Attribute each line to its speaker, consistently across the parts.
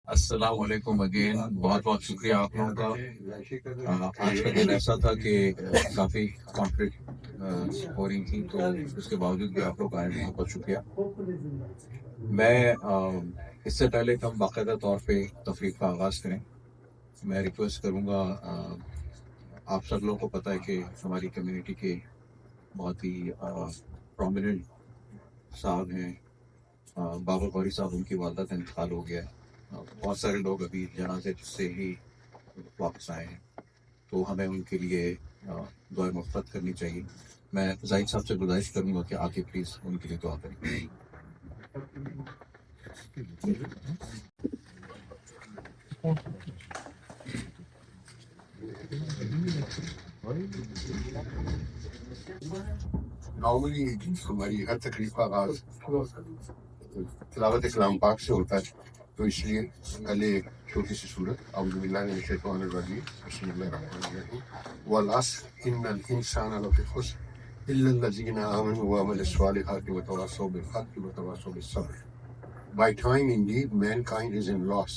Speaker 1: السلام علیکم اگین، بہت بہت شکریہ آپ لوگوں کا۔ آج کا دن ایسا تھا کہ کافی کانفلکٹ ہو رہی تھی، تو اس کے باوجود بھی آپ لوگ آئے، بہت بہت شکریہ۔ میں اس سے پہلے کہ ہم باقاعدہ طور پہ تفریح کا آغاز کریں، میں ریکویسٹ کروں گا، آپ سب لوگوں کو پتہ ہے کہ ہماری کمیونٹی کے بہت ہی پرومیننٹ صاحب ہیں، بابر غوری صاحب، ان کی والدہ کا انتقال ہو گیا ہے۔ بہت سارے لوگ ابھی جنازے سے ہی واپس آئے ہیں، تو ہمیں ان کے لیے دعائے مغفرت کرنی چاہیے۔ میں زاہد صاحب سے گزارش کروں گا کہ آ کے پلیز ان کے لیے دعا کریں۔
Speaker 2: نارملی ہماری ہر تقریب کا آغاز تلاوت کلام پاک سے ہوتا ہے، تو اس لیے پہلے ایک چھوٹی سی صورت اعوذ باللہ من الشیطان الرجیم، بسم اللہ الرحمن الرحیم، والعصر ان الانسان لفی خسر الا الذین آمنوا وعملوا الصالحات وتواصوا بالحق وتواصوا بالصبر. By time indeed mankind is in loss,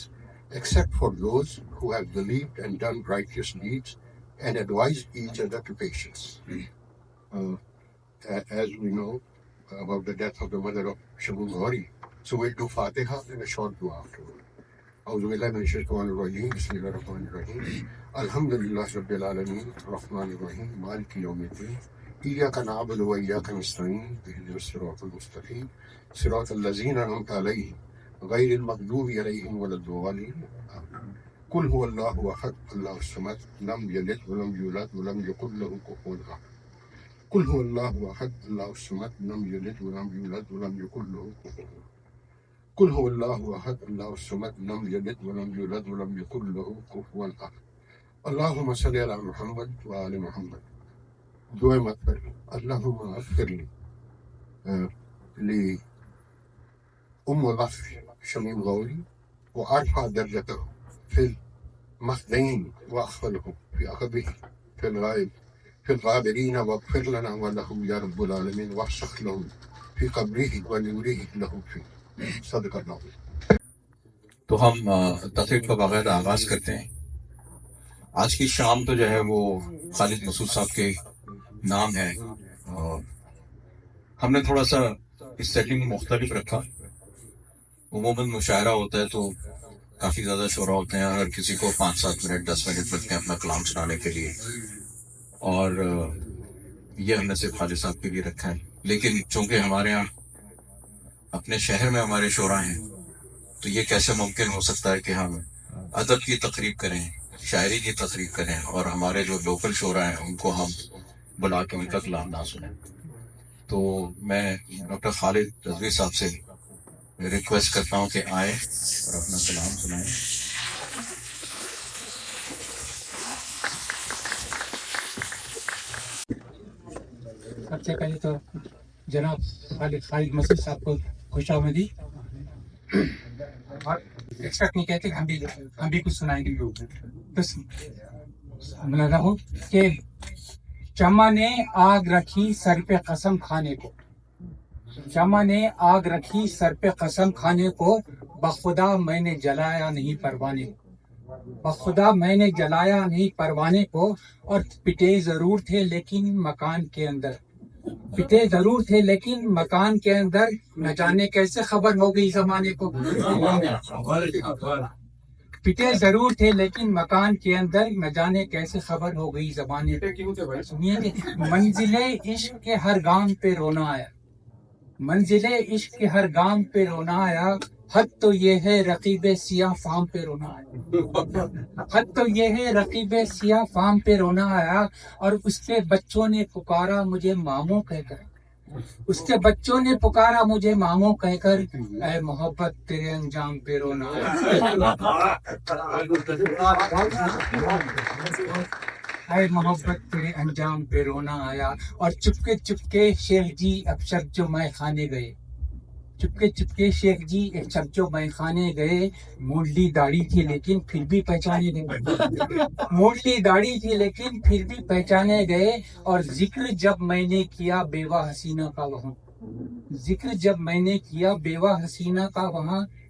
Speaker 2: except for those who have believed and done righteous deeds and advised each other to patience. Uh, as we know about the death of the mother of Shabu Ghori, so we'll do Fatiha and a short dua afterward. أعوذ بالله من الشيطان الرجيم بسم الله الرحمن الرحيم الحمد لله رب العالمين الرحمن الرحيم مالك يوم الدين إياك نعبد وإياك نستعين اهدنا الصراط المستقيم صراط الذين أنعمت عليهم غير المغضوب عليهم ولا الضالين قل هو الله أحد الله الصمد لم يلد ولم يولد ولم يكن له كفوا أحد قل هو الله أحد الله الصمد لم يلد ولم يولد ولم يكن له كفوا أحد قل هو الله أحد الله الصمد لم يلد ولم يولد ولم يكن له كفوا أحد اللهم صل على محمد وآل محمد. دعائیں مت کر اللہم اغفر لی لأم ظفر شمیم غوری وارفع درجته في المخدين واخفله في عقبه في الغائب في الغابرين واغفر لنا ولهم يا رب العالمين وافسح لهم في قبره ونوره له فيه. صدق اللہ.
Speaker 1: تو ہم تقریب کا باقاعدہ آغاز کرتے ہیں۔ آج کی شام تو جو ہے وہ خالد مسعود صاحب کے نام ہے، اور ہم نے تھوڑا سا اس سیٹنگ مختلف رکھا۔ عموماً مشاعرہ ہوتا ہے تو کافی زیادہ شعرا ہوتے ہیں، ہر کسی کو 5-7 منٹ 10 منٹ ملتے ہیں اپنا کلام سنانے کے لیے، اور یہ ہم نے صرف خالد صاحب کے لیے رکھا ہے۔ لیکن چونکہ ہمارے یہاں اپنے شہر میں ہمارے شعرا ہیں، تو یہ کیسے ممکن ہو سکتا ہے کہ ہم ادب کی تقریب کریں، شاعری کی تقریب کریں، اور ہمارے جو لوکل شعرا ہیں ان کو ہم بلا کے ان کا کلام نہ سنیں۔ تو میں ڈاکٹر خالد رضوی صاحب سے ریکویسٹ کرتا ہوں کہ آئیں اور اپنا کلام سنائیں۔
Speaker 3: سب سے پہلے تو جناب خالد مسعود صاحب کو خوش آمدید، اور ایکسپیکٹ نہیں کہتے کہ ہم بھی کچھ سنائیں گے۔ بس ملاحظہ ہو کہ چما نے آگ رکھی سر پہ قسم کھانے کو، چما نے آگ رکھی سر پہ قسم کھانے کو، بخدا میں نے جلایا نہیں پروانے کو، بخدا میں نے جلایا نہیں پروانے کو، اور پٹے ضرور تھے لیکن مکان کے اندر، پٹے ضرور تھے لیکن مکان کے اندر، نہ جانے کیسے خبر ہو گئی زمانے کو، پٹے ضرور تھے لیکن مکان کے اندر، نہ جانے کیسے خبر ہو گئی زمانے کو۔ سنیے کہ منزل عشق کے ہر گام پہ رونا آیا، منزل عشق کے ہر گام پہ رونا آیا، حد تو یہ ہے رقیب سیاہ فام پہ رونا آیا، حد تو یہ ہے رقیب سیاہ فام پہ رونا آیا، اور اس کے بچوں نے پکارا مجھے ماموں کہہ کر، اس کے بچوں نے پکارا مجھے ماموں کہہ کر، اے محبت تیرے انجام پہ رونا آیا، اے محبت تیرے انجام پہ رونا آیا۔ اور چپکے چپکے شیخ جی اب شب جو میں خانے گئے، چپکے چپکے شیخ جی ایک شب جو میں خانے گئے، مونڈلی داڑھی تھی لیکن پھر بھی پہچانے گئے، مونڈلی داڑھی تھی لیکن پھر بھی پہچانے گئے، اور ذکر جب میں نے کیا بیوہ حسینہ کا وہاں، ذکر جب میں نے کیا بیوہ حسینہ کا وہاں،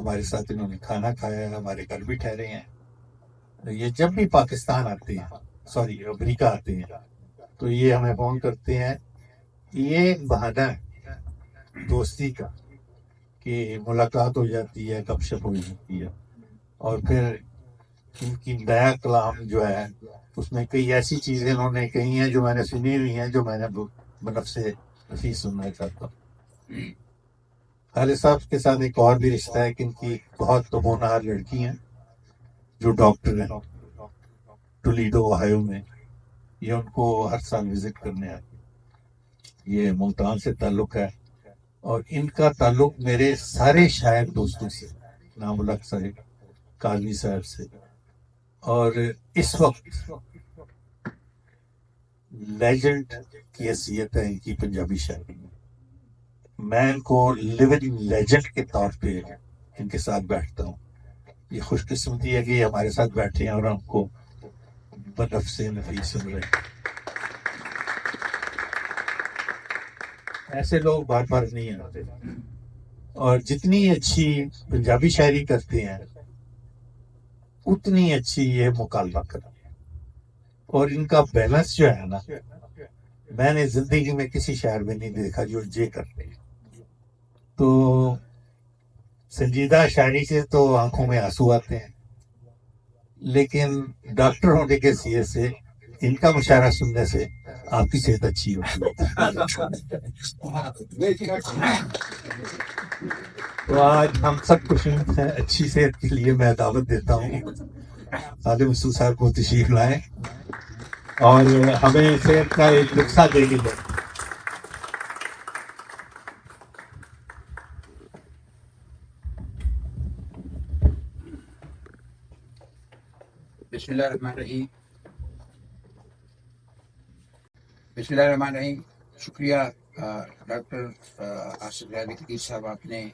Speaker 4: ہمارے ساتھ انہوں نے کھانا کھایا ہے، ہمارے گھر بھی ٹھہرے ہیں. یہ جب بھی پاکستان آتے ہیں، سوری امریکہ آتے ہیں، تو یہ ہمیں فون کرتے ہیں. یہ ایک بہانہ ہے دوستی کا کہ ملاقات ہو جاتی ہے، گپ شپ ہو جاتی ہے. اور پھر ان کی نیا کلام جو ہے اس میں کئی ایسی چیزیں انہوں نے کہی ہیں جو میں نے سنی ہوئی ہیں، جو میں نے بنفس نفیس سننا چاہتا ہوں. خالد صاحب کے ساتھ ایک اور بھی رشتہ ہے کہ ان کی بہت ہونہار لڑکی ہیں جو ڈاکٹر ہیں ٹولیڈو اوہایو میں. یہ ان کو ہر سال وزٹ کرنے آتی. یہ ملتان سے تعلق ہے، اور ان کا تعلق میرے سارے شاعر دوستوں سے، نام الحق صاحب، کاظمی صاحب سے. اور اس وقت لیجنڈ کی حیثیت ہے ان کی پنجابی شاعری میں. میں ان کو لیونگ لیجنڈ کے طور پہ ان کے ساتھ بیٹھتا ہوں. یہ خوش قسمتی ہے کہ یہ ہمارے ساتھ بیٹھے ہیں اور ہم کو بنفس نفیس سن رہے ہیں. ایسے لوگ بار بار نہیں آتے. اور جتنی اچھی پنجابی شاعری کرتے ہیں اتنی اچھی یہ مکالمہ کرتے ہیں. اور ان کا بیلنس جو ہے نا، میں نے زندگی میں کسی شاعر میں نہیں دیکھا جو یہ کرتے ہیں. تو سنجیدہ شاعری سے تو آنکھوں میں آنسو آتے ہیں، لیکن ڈاکٹر ہونے کے سیے سے ان کا مشاعرہ سننے سے آپ کی صحت اچھی ہوتی ہے. تو آج ہم سب کو اچھی صحت کے لیے میں دعوت دیتا ہوں خالد مسعود صاحب کو تشریف لائیں اور ہمیں صحت کا ایک نسخہ دے کے دیں.
Speaker 5: بسم اللہ الرحمن الرحیم. بسم اللہ الرحمن الرحیم. شکریہ ڈاکٹر آصف ریاض لطیف صاحب، آپ نے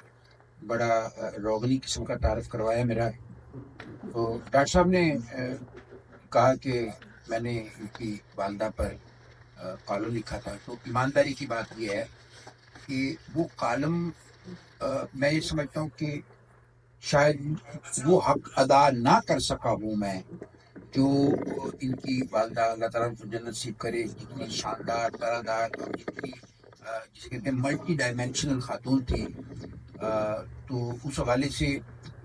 Speaker 5: بڑا روغنی قسم کا تعارف کروایا میرا. تو ڈاکٹر صاحب نے کہا کہ میں نے ان کی والدہ پر کالم لکھا تھا. تو ایمانداری کی بات یہ ہے کہ وہ کالم میں یہ سمجھتا ہوں کہ شاید وہ حق ادا نہ کر سکا ہوں میں جو ان کی والدہ، اللہ تعالیٰ ان کو جنت نصیب کرے، جتنی شاندار طرح اور جتنی جسے کہتے ہیں ملٹی ڈائمینشنل خاتون تھی. تو اس حوالے سے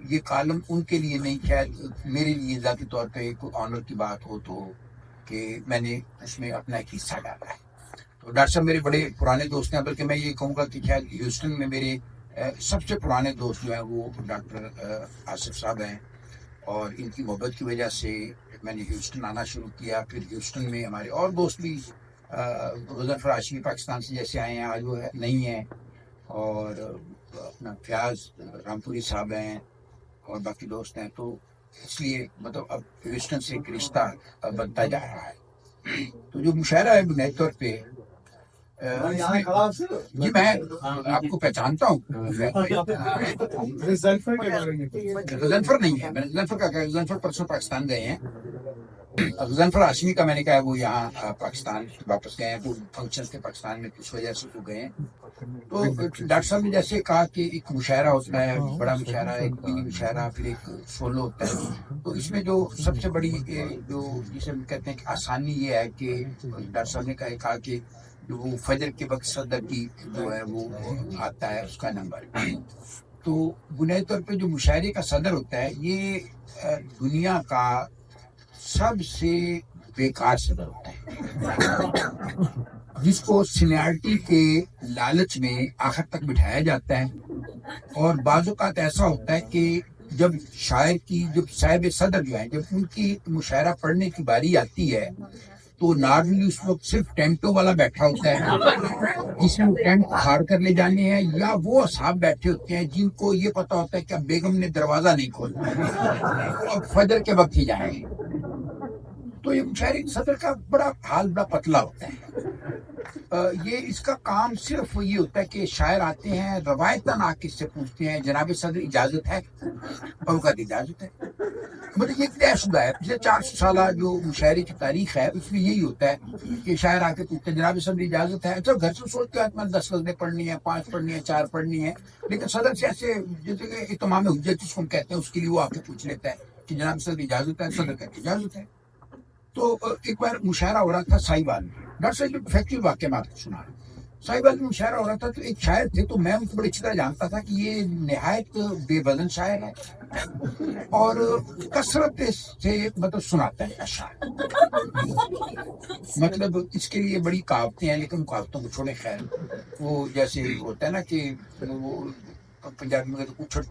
Speaker 5: یہ کالم ان کے لیے نہیں، شاید میرے لیے ذاتی طور پہ ایک آنر کی بات ہو تو کہ میں نے اس میں اپنا ایک حصہ ڈالا ہے. تو ڈاکٹر صاحب میرے بڑے پرانے دوست ہیں، بلکہ میں یہ کہوں گا کہ شاید ہیوسٹن میں میرے سب سے پرانے دوست جو ہیں وہ ڈاکٹر آصف صاحب ہیں. اور ان کی محبت کی وجہ سے میں نے ہیوسٹن آنا شروع کیا. پھر ہیوسٹن میں ہمارے اور دوست بھی غضنفر ہاشمی پاکستان سے جیسے آئے ہیں، آج وہ نہیں ہیں، اور اپنا فیاض رامپوری صاحب ہیں اور باقی دوست ہیں. تو اس لیے مطلب اب ہیوسٹن سے ایک رشتہ بنتا جا رہا ہے. تو جو مشاعرہ ہے بنیادی طور پہ جی میں آپ کو پہچانتا ہوں. غضنفر نہیں ہے، میں نے غضنفر کا کہا، غضنفر پرسوں پاکستان گئے ہیں. غضنفر ہاشمی کا میں نے کہا وہ یہاں پاکستان واپس گئے ہیں، وہ فنکشن کے پاکستان میں کس وجہ سے وہ گئے ہیں. تو ڈاکٹر صاحب نے جیسے کہا کہ ایک مشاعرہ ہوتا ہے، بڑا مشاعرہ، ایک منی مشاعرہ، پھر ایک سولو ہوتا ہے. تو اس میں جو سب سے بڑی جو جسے ہم کہتے ہیں کہ آسانی یہ ہے کہ ڈاکٹر صاحب نے کہا کہ جو وہ فجر کے وقت صدر کی جو ہے وہ آتا ہے اس کا نمبر. تو بنیادی طور پہ جو مشاعرے کا صدر ہوتا ہے یہ دنیا کا سب سے بیکار صدر ہوتا ہے، جس کو سینیارٹی کے لالچ میں آخر تک بٹھایا جاتا ہے. اور بعض اوقات ایسا ہوتا ہے کہ جب شاعر کی، جب صاحب صدر جو ہیں، جب ان کی مشاعرہ پڑھنے کی باری آتی ہے تو نارملی اس وقت صرف ٹینٹوں والا بیٹھا ہوتا ہے جس میں ٹینٹ پھاڑ کر لے جانے ہیں، یا وہ اصحاب بیٹھے ہوتے ہیں جن کو یہ پتا ہوتا ہے کہ اب بیگم نے دروازہ نہیں کھولنا، اب فجر کے وقت ہی جائیں گے. تو یہ مشاعرے صدر کا بڑا حال بڑا پتلا ہوتا ہے. یہ اس کا کام صرف یہ ہوتا ہے کہ شاعر آتے ہیں روایتاً آ کے اس سے پوچھتے ہیں جناب صدر اجازت ہے، اور وہ کہتے اجازت ہے. مطلب یہ طے شدہ ہے. پچھلے 400 سالہ جو مشاعرے کی تاریخ ہے اس میں یہی ہوتا ہے کہ شاعر آ کے پوچھتے ہیں جناب صدر اجازت ہے. اچھا گھر سے سوچتے ہیں میں 10 غزلیں پڑھنی ہے، 5 پڑھنی ہے، 4 پڑھنی ہے، لیکن صدر سے ایسے جیسے کہ اتمام حجت جس کو ہم کہتے ہیں اس کے لیے وہ آ کے پوچھ لیتا ہے کہ جناب صدر اجازت ہے. صدر کہتے ہیں اجازت ہے. تو ایک بار مشاعرہ ہو رہا تھا ساہیوال میں. ڈاکٹر صاحب فیکٹری واقعہ میں آپ کو سنا رہا ہوں. ساہیوال میں مشاعرہ ہو رہا تھا تو ایک شاعر تھے، تو میں ان کو بڑی اچھی طرح جانتا تھا کہ یہ نہایت بے وزن شاعر ہے اور کثرت سے مطلب سناتا ہے اشعار. مطلب اس کے لیے بڑی کہاوتیں ہیں، لیکن کہاوتوں کو چھوڑے. خیر وہ جیسے ہوتا ہے نا کہ وہ پنجابی میں تو اچھٹ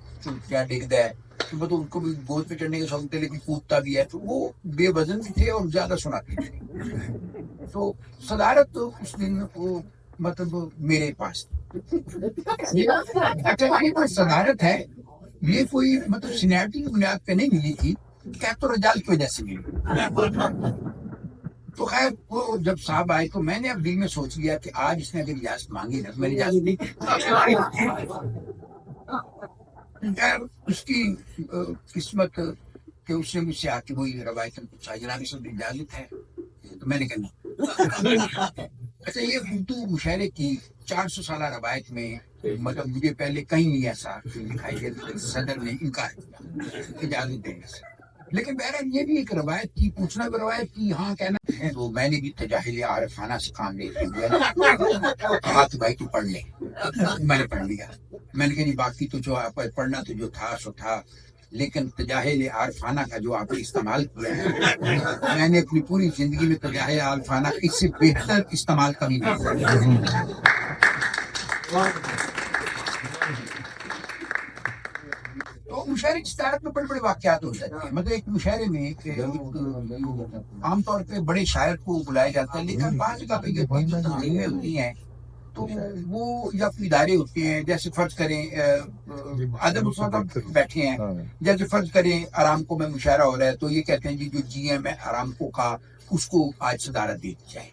Speaker 5: کیا ڈگتا ہے، تو مطلب ان کو بھی گود پہ چڑھنے کے شوق تھے لیکن کودتا بھی ہے. تو وہ بے وزن بھی تھے اور زیادہ سناتے تھے. تو صدارت اس دن وہ مطلب میرے پاس تھی. اچھا یہ کوئی صدارت ہے، یہ کوئی مطلب سینیرٹی کی بنیاد پہ نہیں ملی تھی، کیپ تو رجال کی وجہ سے ملی. تو خیر وہ جب صاحب آئے تو میں نے اب دل میں سوچ لیا کہ آج اس نے اگر اجازت مانگی نا تو میں نے اجازت نہیں. خیر اس کی قسمت کہ اس نے مجھ سے آ کے وہی روایتاً پوچھا جناب صدر اجازت ہے، تو میں نے کہا نہیں. اچھا یہ اردو مشاعرے کی 400 سالہ روایت میں مطلب مجھے پہلے کہیں نہیں ایسا دکھائی دیا کہ صدر نے انکار کیا اجازت دینے سے. لیکن بہرحال یہ بھی ایک روایت تھی، پوچھنا بھی روایت تھی. ہاں کہنا ہے. تو میں نے بھی تجاہل عارفانہ سے کام لے لیا. کہا کہ بھائی تو پڑھ لے. میں نے پڑھ لیا. میں نے کہا نہیں باقی تو جو آپ پڑھنا تو جو تھا سو تھا، لیکن تجاہل عارفانہ کا جو آپ نے استعمال کیا ہے میں نے اپنی پوری زندگی میں تجاہل عارفانہ اس سے بہتر استعمال کبھی نہیں کیا. تو مشاعرے کی صدارت میں بڑے بڑے واقعات ہو جاتے ہیں. مطلب ایک مشاعرے میں عام طور پہ بڑے شاعر کو بلایا جاتا ہے، لیکن بعض جگہ پہ جو تنظیمیں ہوتی ہیں تو وہ یا کوئی ادارے ہوتے ہیں، جیسے فرض کریں آدم مصطفیٰ بیٹھے ہیں، جیسے فرض کریں آرامکو میں مشاعرہ ہو رہا ہے تو یہ کہتے ہیں جی جو جی ایم ہے آرامکو کا اس کو آج صدارت دی جائے.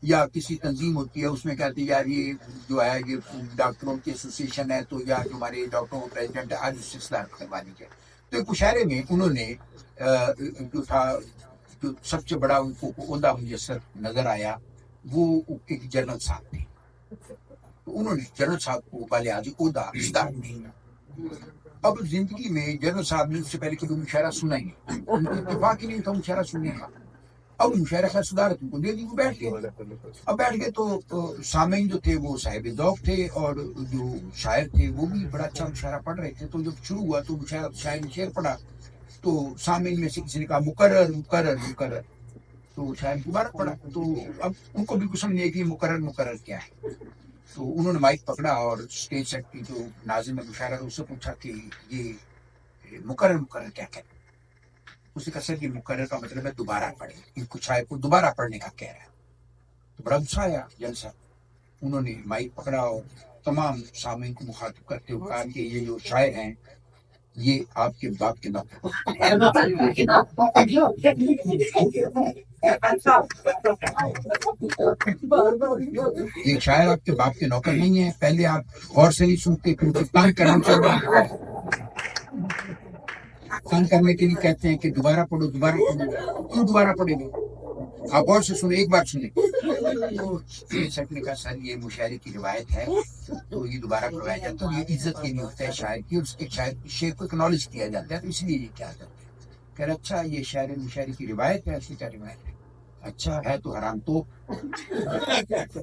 Speaker 5: یا کسی تنظیم ہوتی ہے اس میں کہتے ہیں یار یہ جو ہے یہ ڈاکٹروں کی ایسوسیشن ہے تو یا جو ہمارے ڈاکٹروں کا پریزیڈنٹ ہے آج اس سے صدارت کروا دی جائے. تو ایک مشاعرے میں انہوں نے جو تھا جو سب سے بڑا ان کو عہدہ میسر نظر آیا وہ ایک جنرل صاحب تھے. تو انہوں نے جنرل صاحب کو بالیاتی عہدہ صدارت دی. اب زندگی میں جنرل صاحب نے اس سے پہلے کبھی مشاعرہ سنا ہی نہیں، ان کو اتفاق ہی نہیں تھا مشاعرہ سننے کا. اب مشاعرہ کا صدارت ان کو دے دی، وہ بیٹھ گئے. اب بیٹھ گئے تو سامعین جو تھے وہ صاحب ذوق تھے اور جو شاعر تھے وہ بھی بڑا اچھا مشاعرہ پڑھ رہے تھے. تو جب شروع ہوا تو شاعر نے شعر پڑھا تو سامعین میں سے کسی نے کہا مقرر مقرر مقرر. تو شاعر دوبارہ پڑھا تو اب ان کو بالکل سمجھ نہیں آئی کہ مقرر مقرر کیا ہے. تو انہوں نے مائک پکڑا اور اسٹیج سیٹ کی جو ناظم مشاعرہ اس سے پوچھا کہ یہ مقرر مقرر کیا کہتے ہیں. اس نے کہا سر یہ مقرر کا مطلب ہے دوبارہ پڑھیں، ان کو شاعر کو دوبارہ پڑھنے کا کہہ رہا ہے. تو بڑا غصہ آیا جلسہ. انہوں نے مائک پکڑا اور تمام سامعین کو مخاطب کرتے ہوئے کہا کہ یہ جو شاعر ہیں یہ آپ کے باپ کے نام یہ شاعر آپ کے باپ کے نوکر نہیں ہے. پہلے آپ غور سے نہیں سنتے پھر تنگ کرنے کے لیے کہتے ہیں کہ دوبارہ پڑھو دوبارہ پڑھو. کیوں دوبارہ پڑھے گے؟ آپ غور سے سنیں، ایک بار سنیں. سر نے کہا سر یہ مشاعرے کی روایت ہے تو یہ دوبارہ پڑھوایا جاتا ہے، یہ عزت کے لیے ہوتا ہے شاعر کی، اور اس کے شعر کو اکنالج کیا جاتا ہے تو اس لیے یہ کیا جاتا ہے. کہہ رہا اچھا یہ شاعر مشاعرے کی روایت ہے. ایسی کیا روایت ہے؟ اچھا ہے تو حرام تو،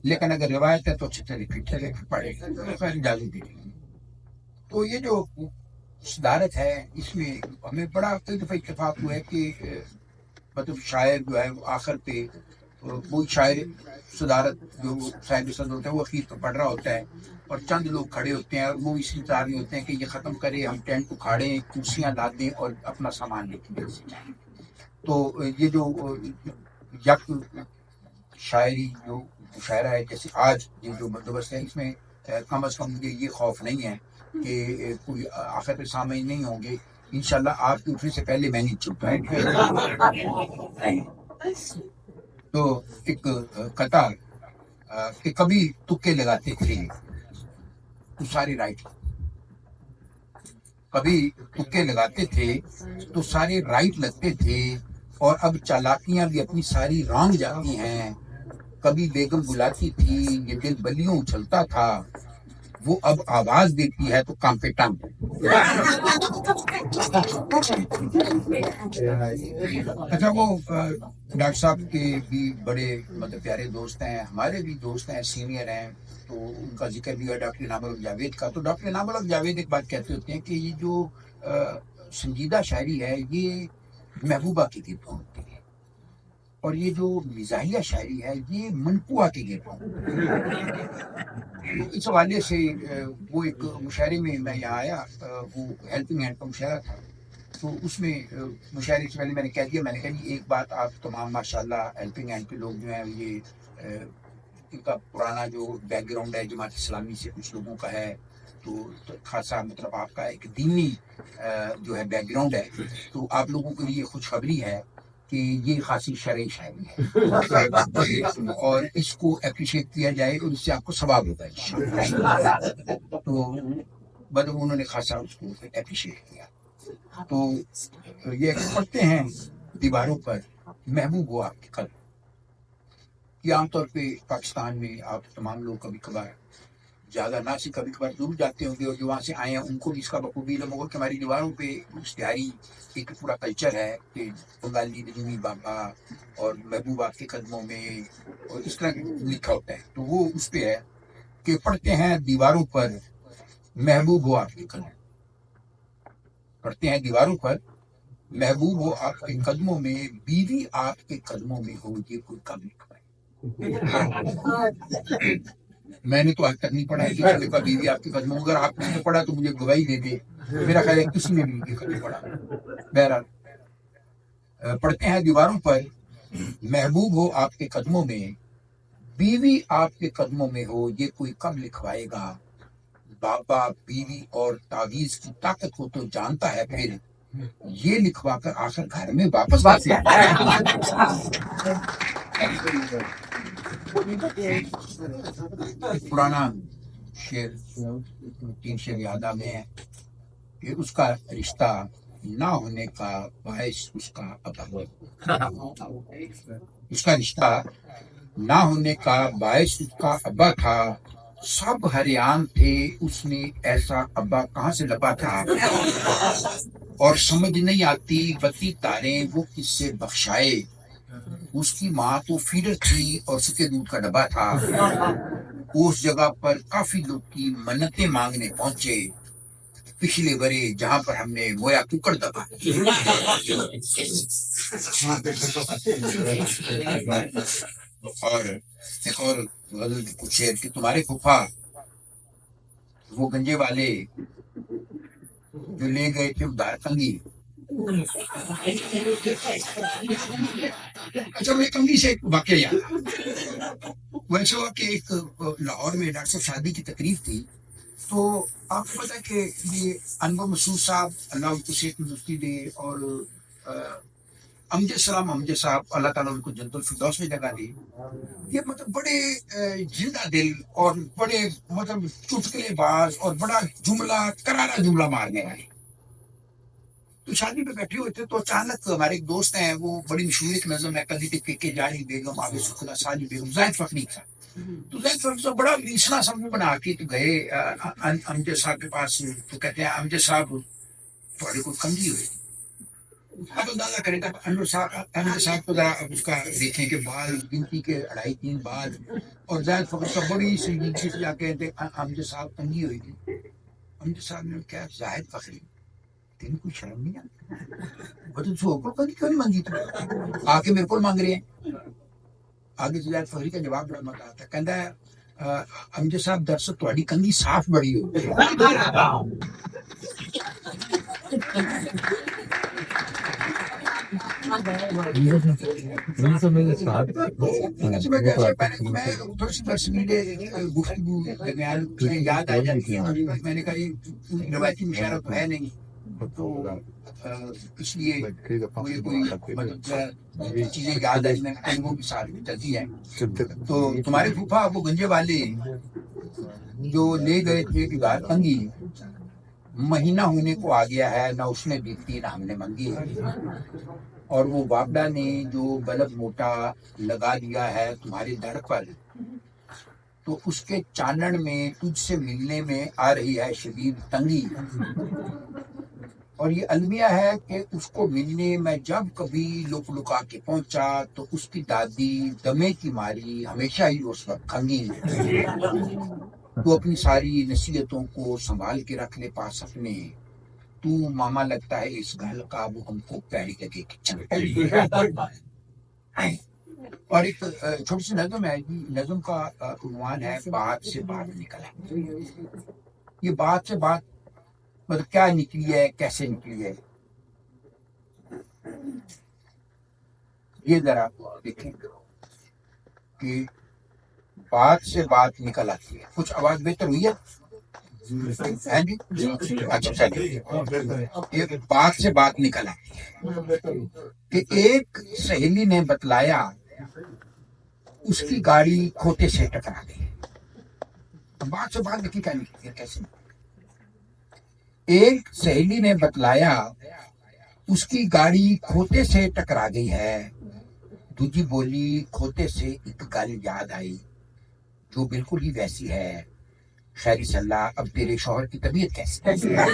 Speaker 5: لیکن اگر روایت ہے تو اچھے طریقے پڑھے اجازت دے. تو یہ جو صدارت ہے اس میں ہمیں بڑا کئی دفعہ اتفاق ہوا ہے کہ مطلب شاعر جو ہے آخر پہ وہ شاعر صدارت جو صاحب صدر ہوتا ہے وہ اخیر پہ پڑھ رہا ہوتا ہے اور چند لوگ کھڑے ہوتے ہیں اور وہ اسی انتظار میں ہوتے ہیں کہ یہ ختم کرے، ہم ٹینٹ اکھاڑیں، کرسیاں لا دیں اور اپنا سامان لے کے جائیں. تو یہ جو یک شاعری جو مشاعرہ ہے جیسے آج یہ جو بندوبست ہے اس میں کم از کم مجھے یہ خوف نہیں ہے کہ کوئی آخر پہ سامعین نہیں ہوں گے. انشاءاللہ آپ کے اٹھنے سے پہلے میں نہیں چلتا ہے. تو ایک قطار کہ کبھی تکے لگاتے تھے تو سارے رائٹ، کبھی تکے لگاتے تھے تو سارے رائٹ لگتے تھے، اور اب چالاکیاں بھی اپنی ساری رانگ جاتی ہیں. کبھی بیگم بلاتی تھی یہ دل بلیوں اچھلتا تھا، وہ اب آواز دیتی ہے تو کانپے ٹانگ. اچھا وہ ڈاکٹر صاحب کے بھی بڑے مطلب پیارے دوست ہیں، ہمارے بھی دوست ہیں، سینئر ہیں، تو ان کا ذکر بھی ہے ڈاکٹر انعام الحق جاوید کا. تو ڈاکٹر انعام الحق جاوید ایک بات کہتے ہوتے ہیں کہ یہ جو سنجیدہ شاعری ہے یہ محبوبہ کی گیتوں ہوتی ہے، اور یہ جو مزاحیہ شاعری ہے یہ منقوہ کی گیتوں ہوتی ہے. اس حوالے سے وہ ایک مشاعرے میں یہاں آیا، وہ ہیلپنگ ہینڈ کا مشاعرہ تھا، تو اس میں مشاعرے سے پہلے میں نے کہہ دیا، میں نے کہا جی ایک بات آپ تمام ماشاءاللہ ہیلپنگ ہینڈ کے لوگ جو ہیں یہ ان کا پرانا جو بیک گراؤنڈ ہے جماعت اسلامی سے کچھ لوگوں کا ہے، تو خاصا مطلب آپ کا ایک دینی جو ہے بیک گراؤنڈ ہے، تو آپ لوگوں کے لیے خوشخبری ہے کہ یہ خاصی شرعی شاعری ہے اور اس کو اپریشیٹ کیا جائے اور اس سے آپ کو ثواب ہوتا ہے. تو مطلب انہوں نے خاصا اس کو اپریشیٹ کیا. تو یہ پڑھتے ہیں دیواروں پر محبوب ہو آپ کے قلب. یہ عام طور پہ پاکستان میں آپ تمام لوگ کبھی کبھار زیادہ نہ سے کبھی کبھار ضرور جاتے ہوں گے، اور جو وہاں سے آئے ہیں ان کو بھی اس کا بخوبی علم ہوگا کہ ہماری دیواروں پہ اشتہاری ایک پورا کلچر ہے کہ بنگالی نجومی بابا اور محبوبہ کے قدموں میں اور اس طرح لکھا ہوتا ہے. تو وہ اس پہ ہے کہ پڑھتے ہیں دیواروں پر محبوب ہو آپ کے قدم، پڑھتے ہیں دیواروں پر محبوب ہو آپ کے قدموں میں، بیوی آپ کے قدموں میں ہو یہ کوئی کم لکھا ہے. میں نے تو آج تک نہیں پڑھا ہے کسی نے کہا بیوی آپ کے قدموں میں. اگر آپ نے پڑھا تو مجھے گواہی دے دے، میرا خیال ہے کسی نے بھی یہ نہیں پڑھا. بہرحال پڑھتے ہیں دیواروں پر محبوب ہو آپ کے قدموں میں، بیوی آپ کے قدموں میں ہو یہ کوئی کم لکھوائے گا. بابا بیوی اور تعویذ کی طاقت کو تو جانتا ہے، پھر یہ لکھوا کر آخر گھر میں واپس پرانا شعر 3 شعر یادہ میں ہے کہ اس کا رشتہ نہ ہونے کا باعث اس کا ابا، اس کا رشتہ نہ ہونے کا باعث اس کا ابا تھا. سب حیران تھے اس نے ایسا ابا کہاں سے لبا تھا، اور سمجھ نہیں آتی بتی تاریں وہ کس سے بخشائے. اس کی ماں تو فیڈر تھی اور سکے دودھ کا ڈبا تھا. اس جگہ پر کافی لوگ کی منتیں مانگنے پہنچے، پچھلے برے جہاں پر ہم نے مویا ککڑ دبا. اور ایک اور غزل کی کچھ شعر کہ تمہارے پھوپھا وہ گنجے والے جو لے گئے تھے ادار کنگی. اچھا میں کنگی سے ایک واقعہ یاد، ویسے ہوا کہ ایک لاہور میں ڈاکٹر صاحب شادی کی تقریب تھی، تو آپ کو پتا ہے کہ یہ انور مسعود صاحب اللہ ان کو صحت تندرستی دے، اور امجد سلام امجد صاحب اللہ تعالیٰ ان کو جنت الفردوس میں جگہ دے، یہ مطلب بڑے زندہ دل اور بڑے مطلب چٹکلے باز اور بڑا جملہ کرارا جملہ مارنے والے. تو شادی پہ بیٹھے ہوئے تھے تو اچانک ہمارے ایک دوست ہیں، وہ بڑی مشہور ایک نظم ہے کدی کے جاری بیگم آگے سکھلا سالی بیگم، زاہد فخری کا. تو زاہد فخری صاحب بڑا ریسنا سب بنا کے تو گئے امجد صاحب کے پاس، تو کہتے ہیں امجد صاحب تھوڑے کو کنگھی ہوئی. اب اندازہ کریں گا امجد صاحب کو ذرا اس کا دیکھیں کہ بال گنتی کے 2.5-3 بال، اور زاہد فخری صاحب بڑی سنجیدگی سے جا کے کہتے امجد صاحب کنگھی ہوئی تھی. امجد صاحب نے کہا زاہد فخری تین کوئی شرم نہیں آتی، کیوں نہیں مانگی تھی، آ کے میرے کو مانگ رہے ہیں. آگے سے زاہد فخری کا جواب بڑا مزہ آتا ہے، کہتا ہے امجد صاحب دراصل تھوڑی کنگھی صاف بڑی ہوتی ہے. میں تھوڑی سی برسنیلے گفتگو درمیان یاد آ جاتی ہے، میں نے کہا یہ روایتی مشاعرہ تو ہے نہیں، تو اس لیے مجھے کوئی چیزیں یاد آئی میں وہ بھی ساتھ میں چلتی ہیں. تو تمہارے پھوپھا وہ گنجے والے جو لے گئے تھے بگار تنگی مہینہ ہونے کو آ گیا ہے، نہ اس نے بیتی نہ ہم نے منگی ہے، اور وہ بابڈا نے جو بلب موٹا لگا دیا ہے تمہارے در پر، تو اس کے چانن میں تجھ سے ملنے میں آ رہی ہے شدید تنگی. اور یہ المیہ ہے کہ اس کو ملنے میں جب کبھی لک لکا کے پہنچا تو اس کی دادی دمے کی ماری ہمیشہ ہی اس وقت کھنگی. تو اپنی ساری نصیحتوں کو سنبھال کے رکھ لے پاس اپنے، تو ماما لگتا ہے اس گھر کا وہ ہم کو پیاری لگے کہ چل. اور ایک چھوٹی سی نظم ہے جی، نظم کا عنوان ہے بات سے بات نکلا. یہ بات سے بات مطلب کیا نکلی ہے، کیسے نکلی ہے، یہ ذرا دیکھیں کہ بات سے بات نکل آتی ہے. کچھ آواز بہتر ہوئی ہے جی؟ اچھا چلیے. ایک بات سے بات نکل آتی ہے کہ ایک سہیلی نے بتلایا اس کی گاڑی کھوتے سے ٹکرا گئی. بات سے بات دیکھی کیا نکلی ہے، کیسے نکلی. ایک سہیلی نے بتلایا اس کی گاڑی کھوتے سے ٹکرا گئی ہے. دوجی بولی کھوتے سے ایک گل یاد آئی جو بالکل ہی ویسی ہے. خیری صلاح اب تیرے شوہر کی طبیعت کیسی ہے؟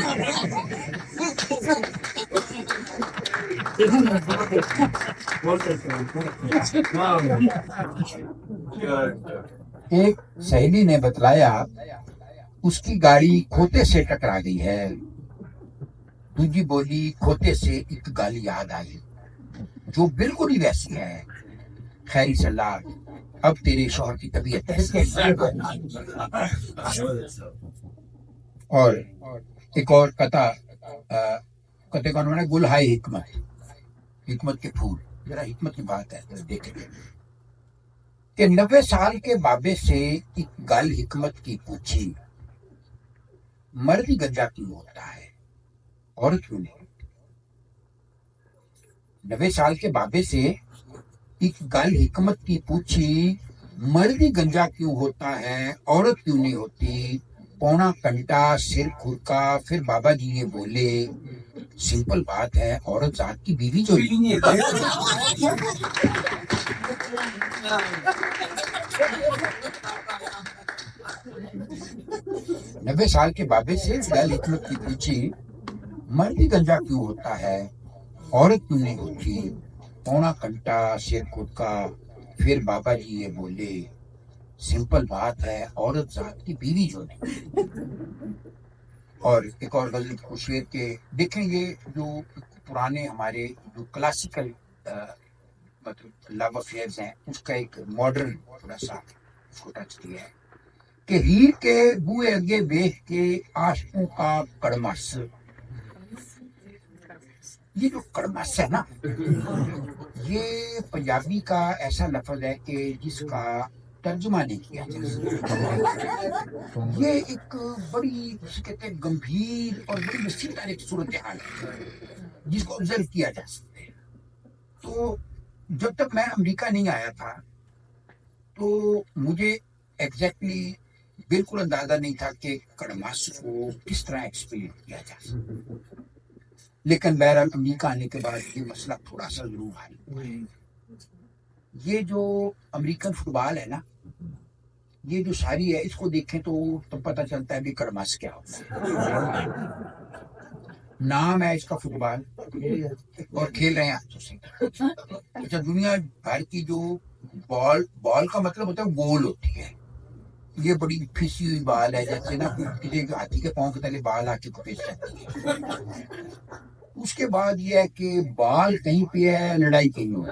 Speaker 5: ایک سہیلی نے بتلایا اس کی گاڑی کھوتے سے ٹکرا گئی ہے. دوجی بولی کھوتے سے ایک گل یاد آئی جو بالکل ہی ویسی ہے. خیری صلاح اب تیرے شوہر کی طبیعت کیسی ہے؟ اور ایک اور قطع کا عنوان ہے گل ہائے حکمت، حکمت کے پھول. ذرا حکمت کی بات ہے دیکھیں کہ 90 سال کے بابے سے ایک گل حکمت کی پوچھی، مرد ہی گنجا کیوں ہوتا ہے عورت کیوں نہیں؟ 90 سال کے بابے سے ایک گل حکمت کی پوچھی، مرد ہی گنجا کیوں ہوتا ہے عورت کیوں نہیں ہوتی؟ پونا گھنٹہ سر کھرکا پھر بابا جی یہ بولے سمپل بات ہے عورت ذات کی بیوی جو نہیں. 90 سال کے بابے سے گل حکمت کی پوچھی، مرد ہی گنجا کیوں ہوتا ہے عورت کیوں نہیں ہوتی؟ پونا گھنٹہ سر کھرکا پھر بابا جی یہ بولے سمپل بات ہے عورت ذات کی بیوی جو نہیں. اور ایک اور غزل کو شعر کے دیکھیں، یہ جو پرانے ہمارے جو کلاسیکل مطلب لو افیئرز ہیں اس کا ایک ماڈرن تھوڑا سا اس کو ٹچ کیا ہے کہ ہیر کے بوئے اگے بیٹھ کے عاشقوں کا کڑمس. یہ جو کڑمس ہے نا، یہ پنجابی کا ایسا لفظ ہے کہ جس کا ترجمہ نہیں کیا جا سکتا. یہ ایک بڑی کہتے ہیں گمبھیر اور بڑی وسیع ایک صورتحال ہے جس کو آبزرو کیا جا سکتا ہے. تو جب تک میں امریکہ نہیں آیا تھا تو مجھے ایگزیکٹلی بالکل اندازہ نہیں تھا کہ کڑماس کو کس طرح ایکسپلین کیا جا سکتا. لیکن بہرحال امریکہ آنے کے بعد یہ مسئلہ تھوڑا سا ضرور حل ہوا ہے. یہ جو امریکن فٹ بال ہے نا، یہ جو ساری ہے اس کو دیکھیں تو پتہ چلتا ہے بھی کڑماس کیا ہوتا ہے. نام ہے اس کا فٹ بال اور کھیل رہے ہیں ہاتھوں سے. اچھا، دنیا بھر کی جو بال کا مطلب ہوتا ہے گول ہوتی ہے. یہ بڑی پھسی ہوئی بال ہے، جیسے نا کسی ہاتھی کے پاؤں کے تلے بال آ کے پھیس جاتی ہے. اس کے بعد یہ ہے کہ بال کہیں پہ ہے، لڑائی کہیں ہو.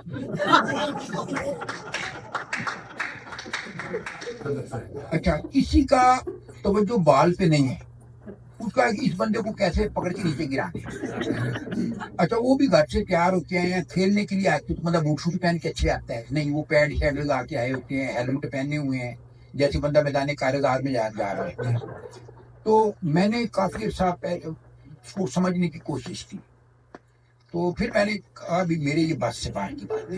Speaker 5: اچھا، کسی کا توجہ بال پہ نہیں ہے، اس کا اس بندے کو کیسے پکڑ کے نیچے گرانا ہے. اچھا، وہ بھی گھر سے تیار ہوتے ہیں کھیلنے کے لیے آتے ہیں، مطلب بوٹ شوٹ پہن کے اچھے آتا ہے نہیں، وہ پیڈ شیڈ لگا کے آئے ہوتے ہیں، ہیلمٹ پہنے ہوئے ہیں جیسے بندہ میدان کارزار میں جا رہا ہوتا ہے. تو میں نے کافی عرصہ اس کو سمجھنے کی کوشش کی. تو پھر میں نے کہا بھی میرے یہ بات سے باہر کی بات ہے.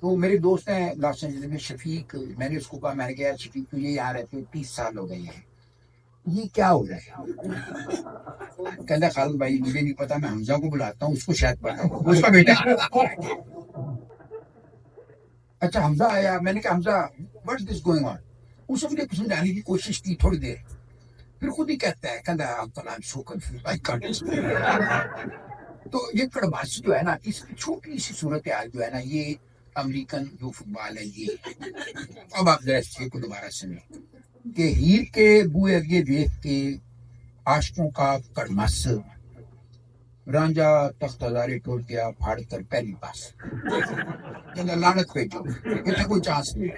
Speaker 5: تو میرے دوست ہیں لاس اینجلس میں شفیق, میں نے اس کو کہا, میں نے کہا یار شفیق تو یہ یہاں رہتے 30 سال ہو گئے ہیں, یہ کیا ہو رہا ہے؟ کہتا خالد بھائی مجھے نہیں پتا, میں حمزہ کو بلاتا ہوں, اس کو شاید پتا ہو, اس کا بیٹا. اچھا حمزہ آیا, میں نے کہا حمزہ what is this going on. اس نے مجھے سمجھانے کی کوشش کی تھوڑی دیر, پھر خود ہی کہتا ہے, کہتا ہے uncle I am so confused I can't explain. تو یہ کڑباس جو ہے نا, اس کی چھوٹی سی صورتحال جو ہے نا, یہ امریکن جو فٹ بال ہے یہ. اب آپ ذرا اس کو دوبارہ سنیں کہ ہیر کے بوئے اگے دیکھ کے عاشقوں کا کڑمس, رانجا تخت ہزارے ٹوٹ گیا پھاڑ کر پہلی پاس. لعنت پہ جو اتنا کوئی چانس نہیں.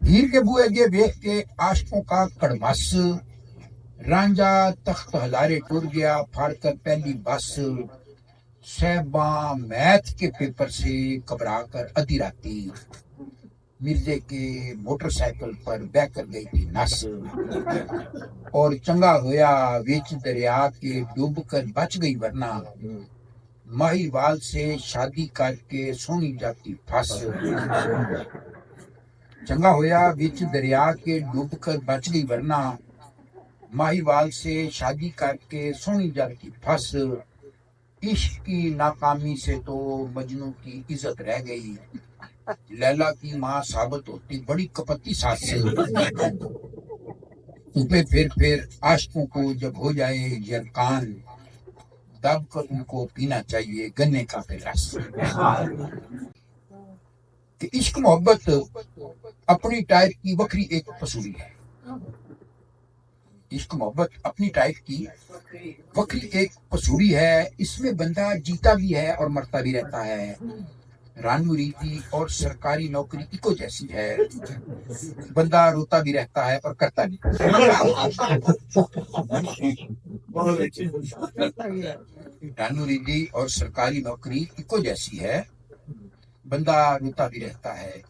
Speaker 5: ہیر کے بوئے اگے دیکھ کے عاشقوں کا کڑمس, رانجا تخت ہزارے ٹوٹ گیا پھاڑ کر پہلی بس. صاحباں میتھ کے پیپر سے گھبرا کر ادھی راتی, مرزے کے موٹر سائیکل پر بہ کر گئی تھی نس. اور چنگا ہویا ویچ دریا کے ڈوب کر بچ گئی ورنہ, ماہی وال سے شادی کر کے سونی جاتی پھنس. چنگا ہویا ویچ دریا کے ڈوب کر بچ گئی ورنہ, ماہی وال سے شادی کر کے سونی جاتی پھنس. عشق کی ناکامی سے تو مجنوں کی عزت رہ گئی, لیلا کی ماں ثابت ہوتی بڑی کپتی ساس سے. پھر عاشقوں کو جب ہو جائے یرکان, دب کر ان کو پینا چاہیے گنے کا پھر رس. کہ عشق محبت اپنی ٹائپ کی وکری ایک پسوری ہے. عشق محبت اپنی ٹائپ کی وکری ایک پسوری ہے, اس میں بندہ جیتا بھی ہے اور مرتا بھی رہتا ہے. ران مریدی اور سرکاری نوکری اکو جیسی ہے, بندہ روتا بھی رہتا ہے اور کرتا بھی. ران مریدی اور سرکاری نوکری اکو جیسی ہے, بندہ روتا بھی رہتا ہے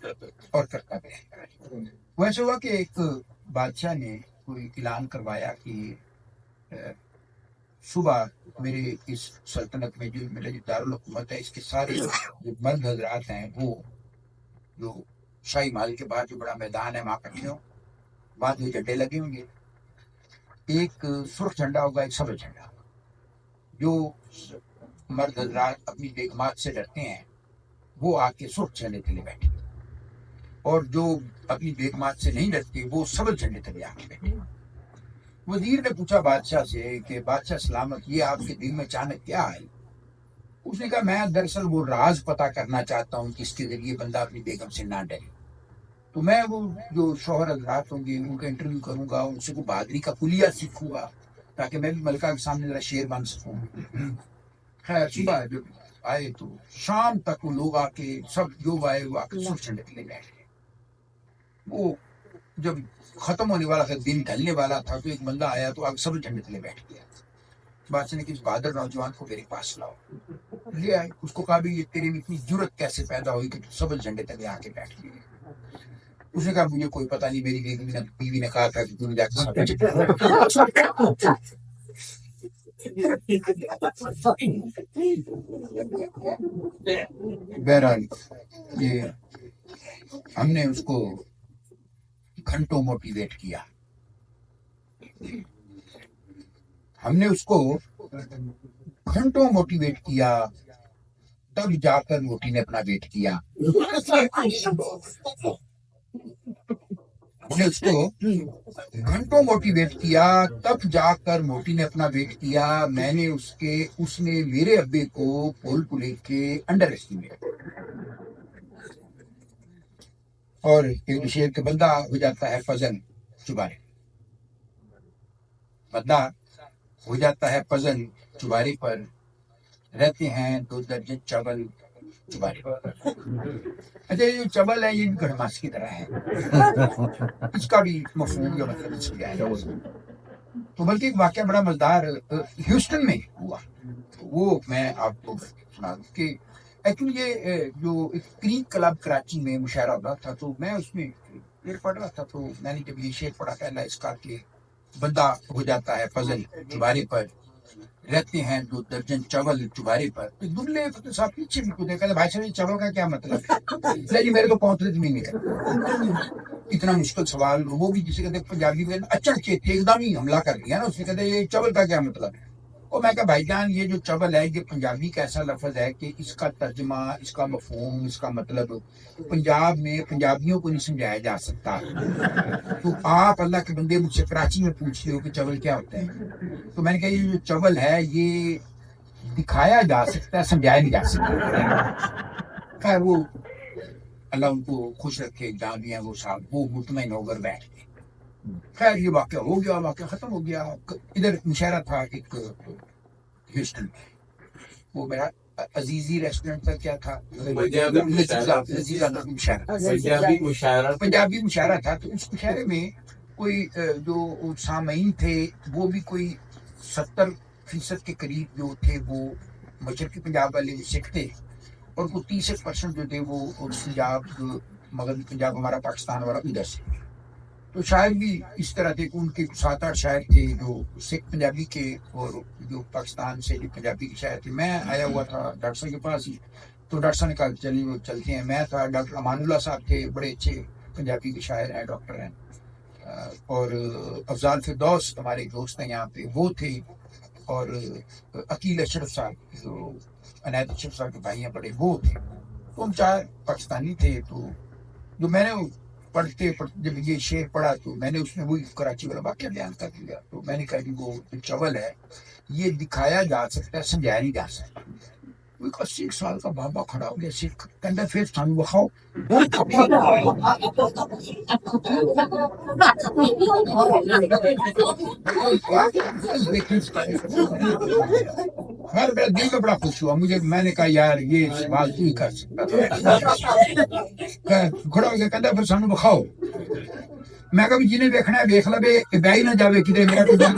Speaker 5: اور کرتا بھی رہتا ہے. ویسے ہوا کہ ایک بادشاہ نے کوئی اعلان کروایا کہ صبح میرے اس سلطنت میں جو میرا جو دارالحکومت ہے, اس کے سارے جو مرد حضرات ہیں وہ جو شاہی محل کے بعد جو بڑا میدان ہے وہاں اکٹھے ہوں, وہاں جو جھنڈے لگے ہوں گے, ایک سرخ جھنڈا ہوگا, ایک سبز جھنڈا. جو مرد حضرات اپنی بیگمات سے ڈرتے ہیں وہ آ کے سرخ جھنڈے تلے بیٹھے, اور جو اپنی بیگمات سے نہیں ڈرتے وہ سبز جھنڈے تلے آ کے بیٹھے. وزیر نے پوچھا بادشاہ سے کہ بادشاہ سلامت, یہ آپ کے دل میں اچانک کیا آئی؟ اس نے کہا میں دراصل وہ راز پتا کرنا چاہتا ہوں جس کے ذریعے بندہ اپنی بیگم سے نہ ڈرے. تو میں وہ جو شوہر حضرات ہوں گے ان کا انٹرویو کروں گا, ان سے وہ بہادری کا کلیہ سیکھوں گا تاکہ میں بھی ملکہ کے سامنے ذرا شیر بن سکوں. خیر صبح جب آئے تو شام تک وہ لوگ آ کے سب جو آئے وہ آ کے سرخ جھنڈے کے لیے بیٹھ گئے. وہ جب ختم ہونے والا تھا, دن ڈھلنے والا تھا, تو ایک بندہ آیا تو آگ سبز جھنڈے تلے بیٹھ گیا. بادشاہ نے کس بہادر نوجوان کو میرے پاس لاؤ. لے آئے. اس کو کہا بھی یہ تیرے میں اتنی جرت کیسے پیدا ہوئی کہ تو سبز جھنڈے تلے آ کے بیٹھ گئے. اس نے کہا مجھے کوئی پتہ نہیں, میری بیوی نے کہا تھا کہ تم جا کے. بہرحال یہ ہم نے اس کو گھنٹوں موٹیویٹ کیا, ہم نے اس کو گھنٹوں موٹیویٹ کیا, تب جا کر موٹی نے اپنا ویٹ کیا. ہم نے اس کو گھنٹوں موٹیویٹ کیا, تب جا کر موٹی نے اپنا ویٹ کیا. میں نے اس نے میرے ابے کو پول کو لے کے انڈر اسٹیمیٹ. اور ایک شیر کے بندہ ہو جاتا ہے فضل چبارے, بندہ ہو جاتا ہے فضل چبارے پر, رہتے ہیں 2 درجن چاول چبارے پر. اچھا یہ چبل ہے, یہ بھی گڑماس کی طرح ہے, اس کا بھی مفہوم یا مطلب سمجھا ہے. تو بلکہ ایک واقعہ بڑا مزدار ہیوسٹن میں ہوا, وہ میں آپ کو سنا دوں کہ ایکچولی یہ جو ایک کریک کلب کراچی میں مشاعرہ ہو رہا تھا, تو میں اس میں شعر پڑھ رہا تھا. تو میں نے جب یہ شعر پڑھا پہلا اس کا کہ بندہ ہو جاتا ہے فضل چبارے پر، رہتے ہیں 2 درجن چاول چبارے پر. دلے صاحب پیچھے بھی کودے کہتے بھائی صاحب چاول کا کیا مطلب ہے؟ جی میرے کو پہنچ نہیں ہے اتنا مشکل سوال. وہ بھی جسے کہتے پنجابی میں اچڑ کے ایک دم ہی حملہ کر دیا نا. اس نے کہتے یہ چاول کا کیا مطلب ہے؟ اور میں کہا بھائی جان یہ جو چاول ہے یہ پنجابی کا ایسا لفظ ہے کہ اس کا ترجمہ، اس کا مفہوم، اس کا مطلب پنجاب میں پنجابیوں کو نہیں سمجھایا جا سکتا. تو آپ اللہ کے بندے مجھ سے کراچی میں پوچھتے ہو کہ چاول کیا ہوتا ہے. تو میں نے کہا یہ جو چاول ہے یہ دکھایا جا سکتا ہے، سمجھایا نہیں جا سکتا. خیر وہ اللہ ان کو خوش رکھے جہاں بھی ہیں وہ صاحب، وہ مطمئن ہو کر بیٹھ گئے. خیر یہ واقعہ ہو گیا، واقعہ ختم ہو گیا. ادھر مشاعرہ تھا ایک ہیوسٹن میں، وہ میرا عزیزی ریسٹورینٹ کا کیا تھا، پنجابی مشاعرہ تھا. تو اس مشاعرے میں کوئی جو سامعین تھے وہ بھی کوئی 70% کے قریب جو تھے وہ مشرقی پنجاب والے سکھ تھے، اور کوئی 30% جو تھے وہ پنجاب مغربی پنجاب ہمارا پاکستان والا ادھر سے. تو شاعر بھی اس طرح تھے کہ ان کے 7-8 شاعر تھے جو سکھ پنجابی کے، اور جو پاکستان سے جو پنجابی کے شاعر تھے. میں آیا ہوا تھا ڈاکٹر صاحب کے پاس ہی، تو ڈاکٹر صاحب نے کہا چلیے وہ چلتے ہیں. میں تھا، ڈاکٹر امان اللہ صاحب تھے، بڑے اچھے پنجابی کے شاعر ہیں، ڈاکٹر ہیں. اور افضال فردوس ہمارے دوست ہیں یہاں پہ، وہ تھے. اور عقیل اشرف صاحب جو عنایت اشرف صاحب کے بھائی ہیں بڑے، وہ تھے. تو ہم 4 پاکستانی تھے. تو جو میں نے پڑھتے جب یہ شعر پڑھا تو میں نے اس میں وہی کراچی والا واقعہ بیان کر دیا. تو میں نے کہا کہ وہ جو چاول ہے یہ دکھایا جا سکتا ہے، سمجھایا نہیں جا سکتا. 80 سال کا بابا کھڑا ہو گیا سکھ، کہتا پھر سانو بخاؤ. خیر میرا دل میں بڑا خوش ہوا. میں نے کہا یار یہ سوال تو ہی کر سکتا تھا. کھڑا ہو گیا کہتا پھر سانو بخاؤ. میں کہا بھی جنہیں دیکھنا ہے دیکھ لے، بہ ہی نہ جاوے کدھر. میرا تو دل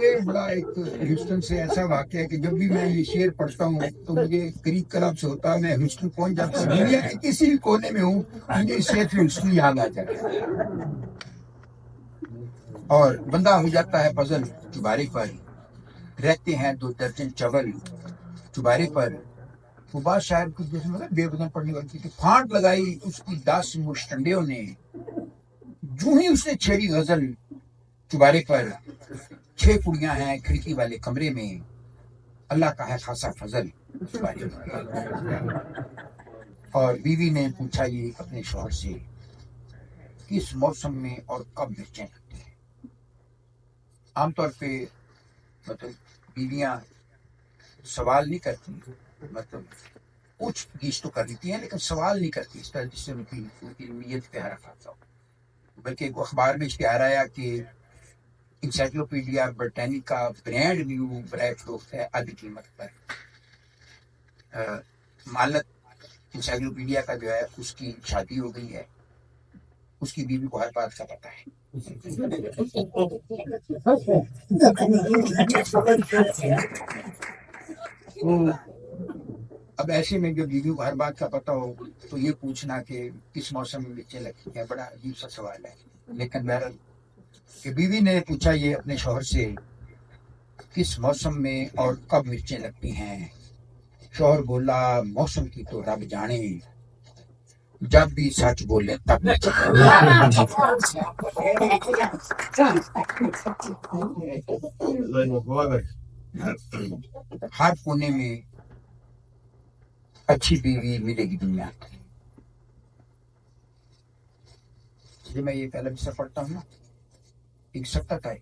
Speaker 5: یہ بڑا ایک ہیوسٹن سے ایسا واقعہ ہے کہ جب بھی میں یہ شعر پڑھتا ہوں تو مجھے قریب کلب سے ہوتا ہے، میں ہیوسٹن پہنچ جاتا ہوں. دنیا کے کسی بھی کونے میں ہوں مجھے اس شعر سے ہیوسٹن یاد آ جاتا ہے. اور بندہ ہو جاتا ہے فضل چبارے پر، رہتے ہیں 2 درجن چاول چبارے پر. وہ بات شاعر کو جیسے مطلب بے بدن پڑھنے والی تھی. پھانٹ لگائی اس کی 10 مشٹنڈیوں نے، جو ہی اس نے چھیڑی غزل چبارے پر. 6 کڑیاں ہیں کھڑکی والے کمرے میں، اللہ کا ہے خاصا فضل چبارے پر. اور بیوی نے پوچھا یہ اپنے شوہر سے، کس موسم میں اور کب مرچیں لگتی ہیں. عام طور پہ مطلب بیویاں سوال نہیں کرتی، مطلب کچھ گیش تو کر لیتی ہیں لیکن سوال نہیں کرتی اس طرح جس سے ان کی نیت پہ حرف آتا ہو. بلکہ ایک اخبار میں اشتہار آیا کہ انسائکلوپیڈیا برٹانیکا برانڈ نیو برائے فروخت ہے آدھی قیمت پر. مالک انسائکلوپیڈیا کا جو ہے اس کی شادی ہو گئی ہے، اس کی بیوی کو ہر بات کا پتہ ہے. اب ایسے میں جو بیوی کو ہر بات کا پتہ ہو تو یہ پوچھنا کہ کس موسم میں مرچیں لگتی ہیں بڑا عجیب سا سوال ہے. لیکن بہرحال کہ بیوی نے پوچھا یہ اپنے شوہر سے کس موسم میں اور کب مرچیں لگتی ہیں. شوہر بولا موسم کی تو رب جانے، جب بھی سچ بولے تب. ہر کونے میں اچھی بیوی ملے گی دنیا کی. جب میں یہ پہلا حصہ پڑھتا ہوں نا ایک سکت ہے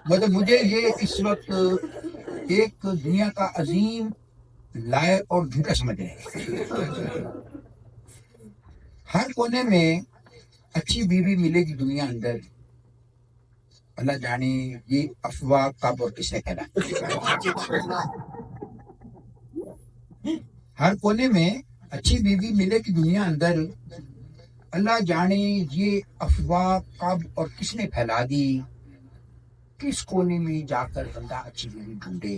Speaker 5: مطلب مجھے یہ اس وقت ایک دنیا کا عظیم لائر اور جھوٹا سمجھ رہے ہیں. ہر کونے میں اچھی بیوی ملے گی دنیا اندر، اللہ جانے یہ افواہ کب اور کس نے کہنا. ہر کونے میں اچھی بیوی ملے گی دنیا اندر، اللہ جانے یہ افواہ کب اور کس نے پھیلا دی. کس کونے میں جا کر بندہ اچھی بیوی ڈھونڈے.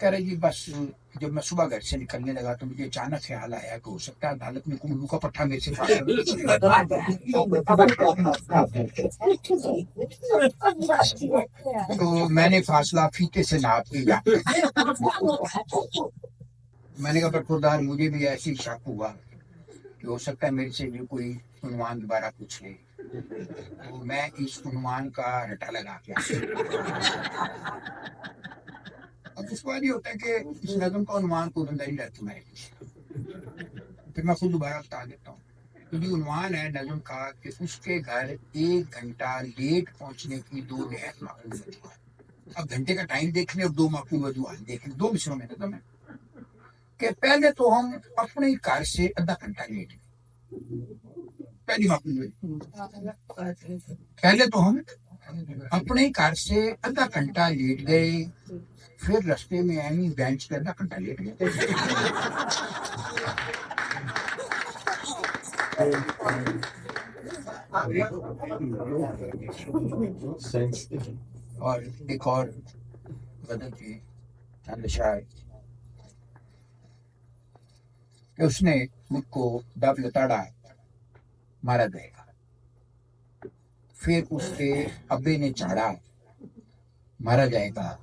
Speaker 5: کہہ رہے جی بس جب میں صبح گھر سے نکلنے لگا تو مجھے اچانک خیال آیا کہ ہو سکتا ہے عدالت میں کوئی الو کا پٹھا میرے سے تو میں نے فاصلہ فیتے سے ناپ لیا. میں نے کہا برخوردار مجھے بھی ایسی شک ہوا کہ ہو سکتا ہے میرے سے بھی کوئی عنوان دوبارہ پوچھ لے, تو میں اس عنوان کا رٹا لگا کے اب اس کو یہ ہوتا ہے کہ اس نظم کا عنوان کو بندہ نہیں رہتا میرے پیچھے. پھر میں خود دوبارہ بتا دیتا ہوں. تو یہ عنوان ہے نظم کا کہ اس کے گھر 1 گھنٹہ لیٹ پہنچنے کی 2 نہایت معقول وجوہات. اب گھنٹے کا ٹائم دیکھ لیں اور 2 معقول وجوہات دیکھ لیں. 2 مصروں میں نظم ہے کہ پہلے تو ہم اپنے گھر سے آدھا گھنٹہ لیٹ گئے. پہلی معقول وجہ, پہلے تو ہم اپنے گھر سے آدھا گھنٹہ لیٹ گئے, پھر رستے میں آئی بینچ پہ آدھا گھنٹہ لیٹ گئے. اور ایک اور غزل کی چند اشعار کہ اس نے مجھ کو دب لتاڑا مارا گئے گا, پھر اس کے ابے نے چاڑا مارا جائے گا.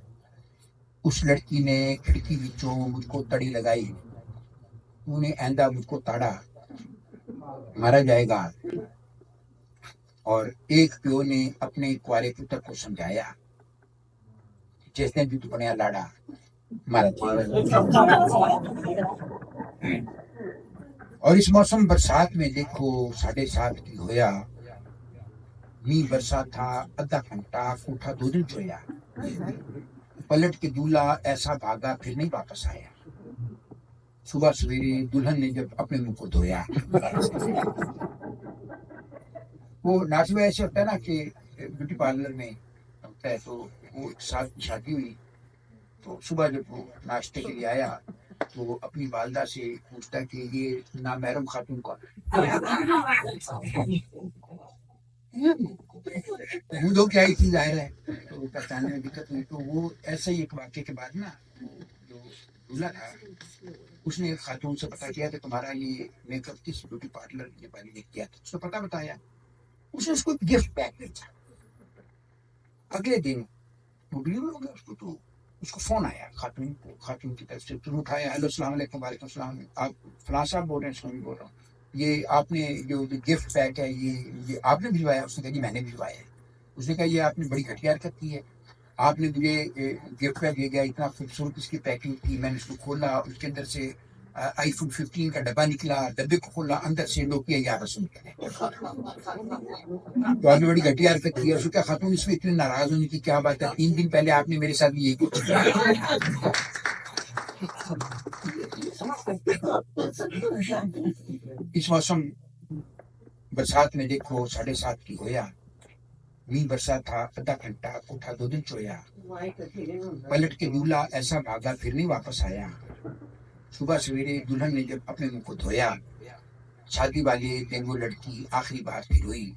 Speaker 5: اس لڑکی نے کھڑکی وچوں مجھ کو تڑی لگائی, تو نے آئندہ مجھ کو تاڑا مارا جائے گا. اور ایک پیو نے اپنے کوارے پتر کو سمجھایا جس نے بھی تو بنیا لاڑا مارا جائے گا. اور اس موسم برسات میں دیکھو 7:30 کی ہویا, می برسا تھا آدھا گھنٹہ کوٹھا 2 دن چویا. پلٹ کے دولہا ایسا بھاگا پھر نہیں واپس آیا. صبح سویرے دلہن نے جب اپنے منہ کو دھویا. وہ ناچوے ایسے ہوتا ہے نا کہ بیوٹی پارلر میں ہوتا ہے, تو وہ ایک سال کی شادی ہوئی تو صبح جب وہ ناشتے کے لیے آیا تو وہ اپنی والدہ سے پوچھتا کہ یہ نامحرم خاتون کون ہے. دو کیا ہی تھی ظاہر ہے, تو پہچاننے میں دقت ہوئی. تو وہ ایسا ہی ایک واقعے کے بعد نا جو دولہا تھا اس نے ایک خاتون سے پتا کیا کہ تمہارا یہ میک اپ کس بیوٹی پارلر کے بارے میں کیا تھا. اس کو پتا بتایا, اس نے اس کو گفٹ پیک بھیجا. اگلے دن وہ ڈلیور ہو گیا اس کو. تو اس کو فون آیا خاتون کو, خاتون کی طرف سے. تو اٹھایا, ہیلو السلام علیکم. وعلیکم السلام, آپ فلاں صاحب بول رہے ہیں؟ سومی بول رہا ہوں. یہ آپ نے جو گفٹ پیک ہے یہ آپ نے بھجوایا؟ اس نے کہا جی میں نے بھجوایا ہے. اس نے کہا یہ آپ نے بڑی گھٹیا حرکت کی ہے, آپ نے مجھے گفٹ پیک دے گیا, اتنا خوبصورت اس کی پیکنگ تھی, میں نے اس کو کھولا, اس کے اندر سے آئی فون 15 کا ڈبہ نکلا, ڈبے کو کھولا, اندر سے نوکیا یا رسم نکلے. تو آپ نے بڑی گھٹیا حرکت کی ہے. اس نے کہا خاتون اس میں اتنی ناراض ہونے کی کیا بات ہے, 3 دن پہلے آپ نے میرے ساتھ بھی یہی کچھ کیا. اس موسم برسات میں دیکھو 7:30 کی ہویا, می برسا تھا آدھا گھنٹہ کوٹھا 2 دن چویا. پلٹ کے دولہا ایسا بھاگا پھر نہیں واپس آیا. صبح سویرے دلہن نے جب اپنے منہ کو دھویا, شادی والے دن وہ لڑکی آخری بار پھر ہوئی.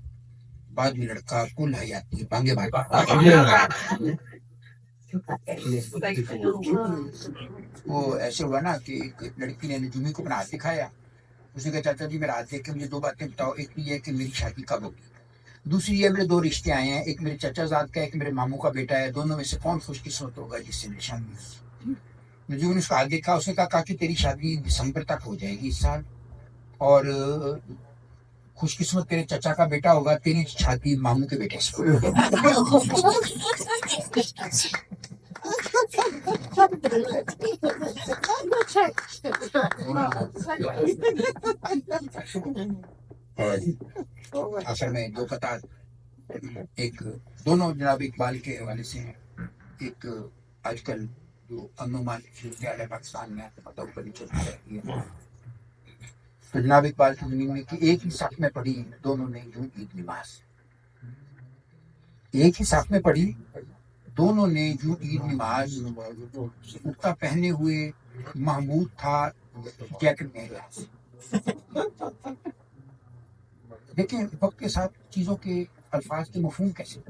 Speaker 5: بعد میں لڑکا کل حیاتی بانگے وہ ایسے ہوا نا کہ ایک لڑکی نے نجومی کو اپنا ہاتھ دکھایا. اس نے کہا چاچا جی میرا ہاتھ دیکھ کے مجھے 2 باتیں بتاؤ, ایک یہ ہے کہ میری شادی کب ہوگی, دوسری یہ میرے 2 رشتے آئے ہیں, ایک میرے چچا زاد کا, ایک میرے ماموں کا بیٹا ہے, دونوں میں سے کون خوش قسمت ہوگا جس سے میری شادی ہوگی. نجومی نے اس کا ہاتھ دیکھا, اس نے کہا کہ تیری شادی دسمبر تک ہو جائے گی اس سال, اور خوش قسمت تیرے چچا کا بیٹا ہوگا, تیری شادی ماموں کے بیٹے سے ہوگی. اصل میں 2 قطار, ایک دونوں جناب اقبال کے حوالے سے ہیں. ایک آج کل جو امن و امان کی صورتحال ہے پاکستان میں, پتہ اوپر نیچے رہتی ہے, تو جناب اقبال کی زمین میں کہ ایک ہی صف میں پڑھی دونوں نے یوں عید نماز. ایک ہی صف میں پڑھی دونوں نے یوں عید نماز. کرتا پہنے ہوئے محمود تھا جیکٹ میں لباس. دیکھیں وقت کے ساتھ چیزوں کے الفاظ کے مفہوم کیسے.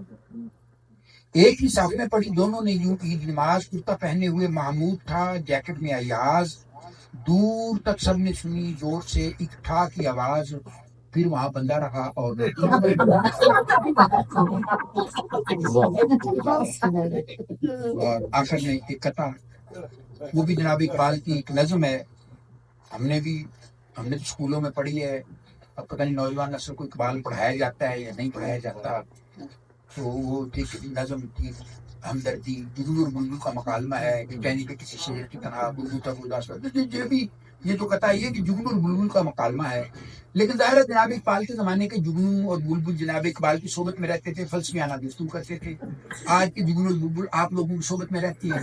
Speaker 5: ایک ہی صف میں پڑھی دونوں نے یوں عید نماز. کرتا پہنے ہوئے محمود تھا, جیکٹ میں ایاز. دور تک سب نے سنی زور سے ایک ٹھا کی آواز. پھر وہاں بندہ رہا اور آخر میں ایک قطع, وہ بھی جناب اقبال کی ایک نظم ہے. ہم نے تو اسکولوں میں پڑھی ہے. اب پتہ نہیں نوجوان نسل کو اقبال پڑھایا جاتا ہے یا نہیں پڑھایا جاتا. تو وہ ایک نظم تھی, ہمدردی. جگنو اور بلبل کا مکالمہ ہے کہ کہنے کے کسی شعر کی طرح بلبل تک اداس. یہ تو کہتا ہے کہ جگنو اور بلبل کا مکالمہ ہے. لیکن ظاہر ہے جناب اقبال کے زمانے کے جگنو اور بلبل جناب اقبال کی صحبت میں رہتے تھے, فلسفیانہ گفتگو کرتے تھے. آج کے جگنو اور بلبل آپ لوگوں کی صحبت میں رہتی ہیں.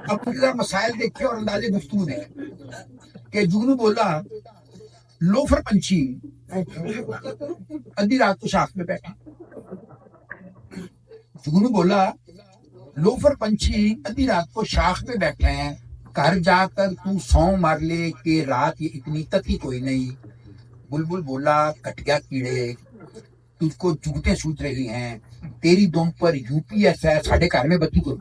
Speaker 5: اب ذرا مسائل دیکھیں اور انداز گفتگو میں کہ جگنو بولا لوفر پنچھی ادھی رات کو شاخ پہ بیٹھے. جگنو بولا لوفر پنچھی ادھی رات کو شاخ پہ بیٹھے ہیں, گھر جا کر تو سو مار لے کہ رات یہ اتنی تکی کوئی نہیں. بلبل بولا کٹیا کیڑے تجھ کو جگتے سوچ رہی ہیں, تیری دم پر یو پی ایس ہے, ساڑھے گھر میں بتی کو.